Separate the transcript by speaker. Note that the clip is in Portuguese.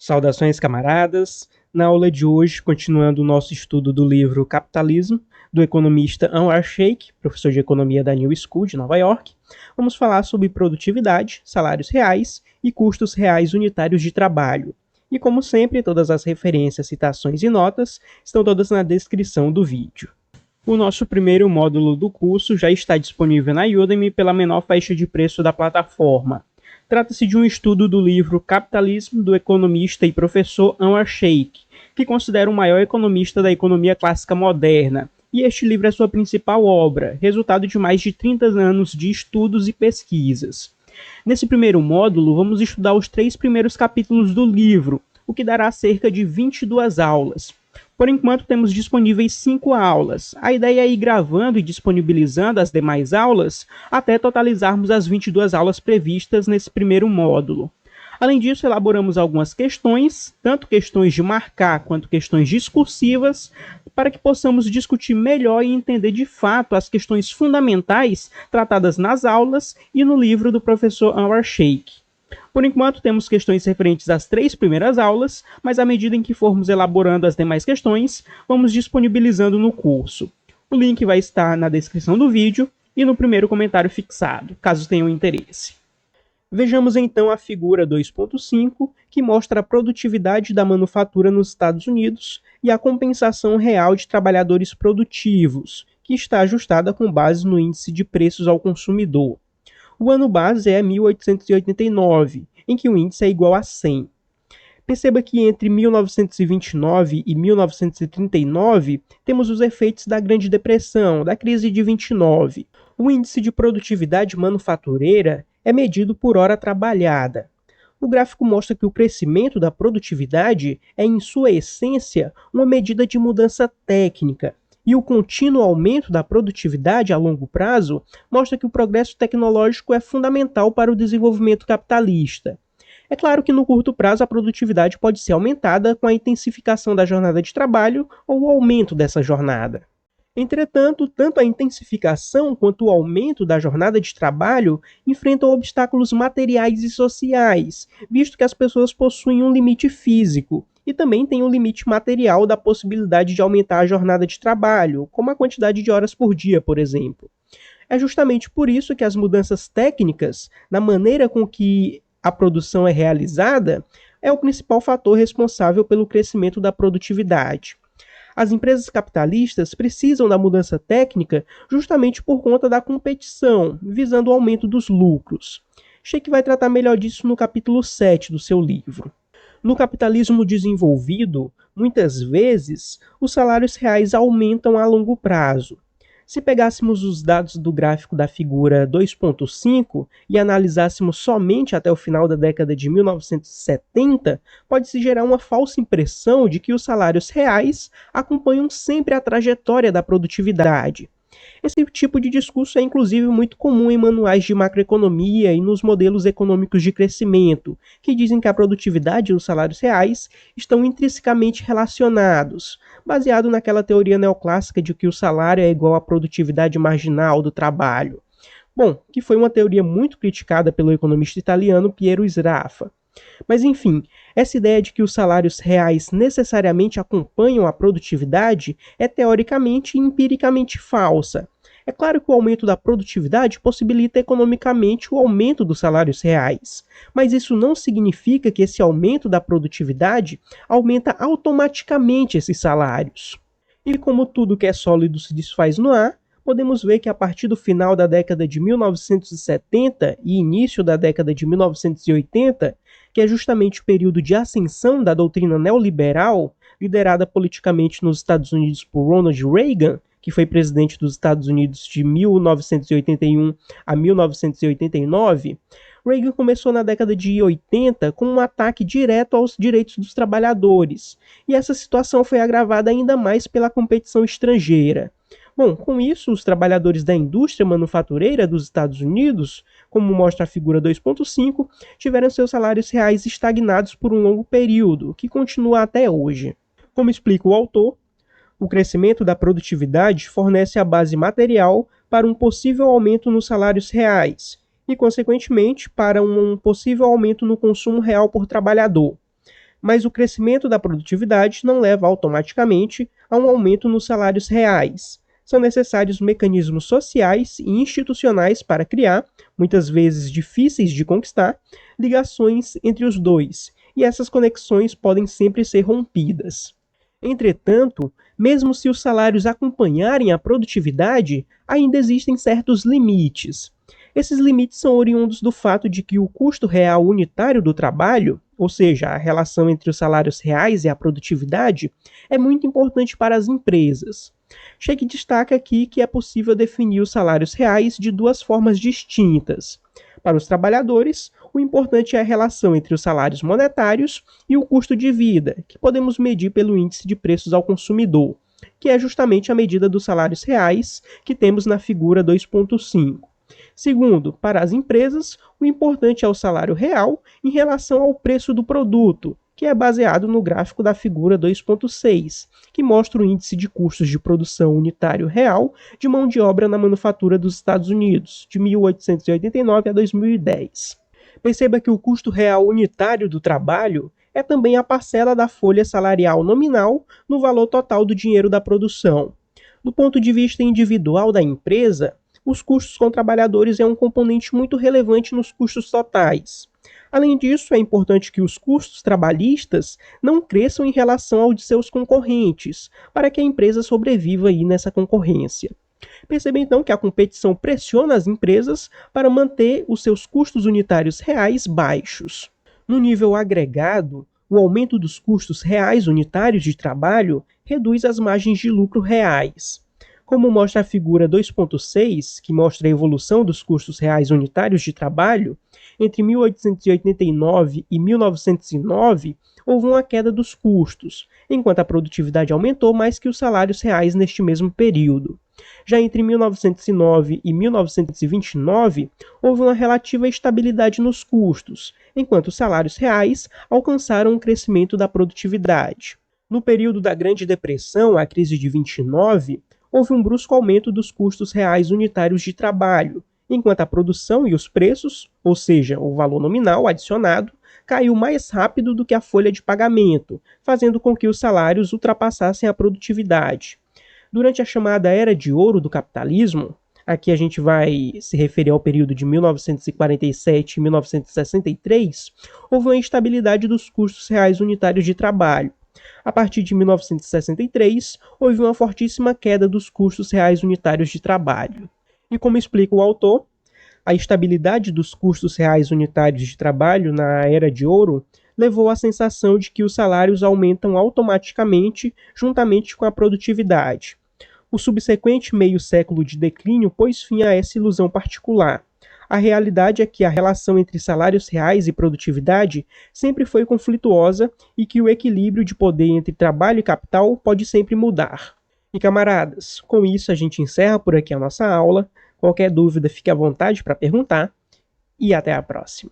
Speaker 1: Saudações, camaradas! Na aula de hoje, continuando o nosso estudo do livro Capitalismo, do economista Anwar Sheikh, professor de economia da New School de Nova York, vamos falar sobre produtividade, salários reais e custos reais unitários de trabalho. E como sempre, todas as referências, citações e notas estão todas na descrição do vídeo. O nosso primeiro módulo do curso já está disponível na Udemy pela menor faixa de preço da plataforma. Trata-se de um estudo do livro Capitalismo, do economista e professor Anwar Sheikh, que considera o maior economista da economia clássica moderna, e este livro é sua principal obra, resultado de mais de 30 anos de estudos e pesquisas. Nesse primeiro módulo, vamos estudar os 3 primeiros capítulos do livro, o que dará cerca de 22 aulas. Por enquanto, temos disponíveis 5 aulas. A ideia é ir gravando e disponibilizando as demais aulas até totalizarmos as 22 aulas previstas nesse primeiro módulo. Além disso, elaboramos algumas questões, tanto questões de marcar quanto questões discursivas, para que possamos discutir melhor e entender de fato as questões fundamentais tratadas nas aulas e no livro do professor Anwar Sheikh. Por enquanto, temos questões referentes às 3 primeiras aulas, mas à medida em que formos elaborando as demais questões, vamos disponibilizando no curso. O link vai estar na descrição do vídeo e no primeiro comentário fixado, caso tenham interesse. Vejamos então a figura 2.5, que mostra a produtividade da manufatura nos Estados Unidos e a compensação real de trabalhadores produtivos, que está ajustada com base no índice de preços ao consumidor. O ano base é 1889, em que o índice é igual a 100. Perceba que entre 1929 e 1939 temos os efeitos da Grande Depressão, da crise de 29. O índice de produtividade manufatureira é medido por hora trabalhada. O gráfico mostra que o crescimento da produtividade é, em sua essência, uma medida de mudança técnica, e o contínuo aumento da produtividade a longo prazo mostra que o progresso tecnológico é fundamental para o desenvolvimento capitalista. É claro que no curto prazo a produtividade pode ser aumentada com a intensificação da jornada de trabalho ou o aumento dessa jornada. Entretanto, tanto a intensificação quanto o aumento da jornada de trabalho enfrentam obstáculos materiais e sociais, visto que as pessoas possuem um limite físico, e também tem um limite material da possibilidade de aumentar a jornada de trabalho, como a quantidade de horas por dia, por exemplo. É justamente por isso que as mudanças técnicas, na maneira com que a produção é realizada, é o principal fator responsável pelo crescimento da produtividade. As empresas capitalistas precisam da mudança técnica justamente por conta da competição, visando o aumento dos lucros. Sheikh vai tratar melhor disso no capítulo 7 do seu livro. No capitalismo desenvolvido, muitas vezes, os salários reais aumentam a longo prazo. Se pegássemos os dados do gráfico da figura 2.5 e analisássemos somente até o final da década de 1970, pode-se gerar uma falsa impressão de que os salários reais acompanham sempre a trajetória da produtividade. Esse tipo de discurso é inclusive muito comum em manuais de macroeconomia e nos modelos econômicos de crescimento, que dizem que a produtividade e os salários reais estão intrinsecamente relacionados, baseado naquela teoria neoclássica de que o salário é igual à produtividade marginal do trabalho. Bom, que foi uma teoria muito criticada pelo economista italiano Piero Sraffa. Mas enfim, essa ideia de que os salários reais necessariamente acompanham a produtividade é teoricamente e empiricamente falsa. É claro que o aumento da produtividade possibilita economicamente o aumento dos salários reais, mas isso não significa que esse aumento da produtividade aumenta automaticamente esses salários. E como tudo que é sólido se desfaz no ar, podemos ver que a partir do final da década de 1970 e início da década de 1980, que é justamente o período de ascensão da doutrina neoliberal, liderada politicamente nos Estados Unidos por Ronald Reagan, que foi presidente dos Estados Unidos de 1981 a 1989, Reagan começou na década de 80 com um ataque direto aos direitos dos trabalhadores, e essa situação foi agravada ainda mais pela competição estrangeira. Bom, com isso, os trabalhadores da indústria manufatureira dos Estados Unidos, como mostra a figura 2.5, tiveram seus salários reais estagnados por um longo período, que continua até hoje. Como explica o autor, o crescimento da produtividade fornece a base material para um possível aumento nos salários reais e, consequentemente, para um possível aumento no consumo real por trabalhador. Mas o crescimento da produtividade não leva automaticamente a um aumento nos salários reais. São necessários mecanismos sociais e institucionais para criar, muitas vezes difíceis de conquistar, ligações entre os dois, e essas conexões podem sempre ser rompidas. Entretanto, mesmo se os salários acompanharem a produtividade, ainda existem certos limites. Esses limites são oriundos do fato de que o custo real unitário do trabalho, ou seja, a relação entre os salários reais e a produtividade, é muito importante para as empresas. Sheikh destaca aqui que é possível definir os salários reais de duas formas distintas. Para os trabalhadores, o importante é a relação entre os salários monetários e o custo de vida, que podemos medir pelo índice de preços ao consumidor, que é justamente a medida dos salários reais que temos na figura 2.5. Segundo, para as empresas, o importante é o salário real em relação ao preço do produto, que é baseado no gráfico da figura 2.6, que mostra o índice de custos de produção unitário real de mão de obra na manufatura dos Estados Unidos, de 1889 a 2010. Perceba que o custo real unitário do trabalho é também a parcela da folha salarial nominal no valor total do dinheiro da produção. Do ponto de vista individual da empresa, os custos com trabalhadores é um componente muito relevante nos custos totais. Além disso, é importante que os custos trabalhistas não cresçam em relação aos de seus concorrentes, para que a empresa sobreviva aí nessa concorrência. Perceba então que a competição pressiona as empresas para manter os seus custos unitários reais baixos. No nível agregado, o aumento dos custos reais unitários de trabalho reduz as margens de lucro reais. Como mostra a figura 2.6, que mostra a evolução dos custos reais unitários de trabalho, entre 1889 e 1909 houve uma queda dos custos, enquanto a produtividade aumentou mais que os salários reais neste mesmo período. Já entre 1909 e 1929, houve uma relativa estabilidade nos custos, enquanto os salários reais alcançaram um crescimento da produtividade. No período da Grande Depressão, a crise de 29, houve um brusco aumento dos custos reais unitários de trabalho, enquanto a produção e os preços, ou seja, o valor nominal adicionado, caiu mais rápido do que a folha de pagamento, fazendo com que os salários ultrapassassem a produtividade. Durante a chamada Era de Ouro do capitalismo, aqui a gente vai se referir ao período de 1947 e 1963, houve uma instabilidade dos custos reais unitários de trabalho. A partir de 1963, houve uma fortíssima queda dos custos reais unitários de trabalho. E como explica o autor, a estabilidade dos custos reais unitários de trabalho na Era de Ouro levou à sensação de que os salários aumentam automaticamente juntamente com a produtividade. O subsequente meio século de declínio pôs fim a essa ilusão particular. A realidade é que a relação entre salários reais e produtividade sempre foi conflituosa e que o equilíbrio de poder entre trabalho e capital pode sempre mudar. E camaradas, com isso a gente encerra por aqui a nossa aula. Qualquer dúvida, fique à vontade para perguntar e até a próxima.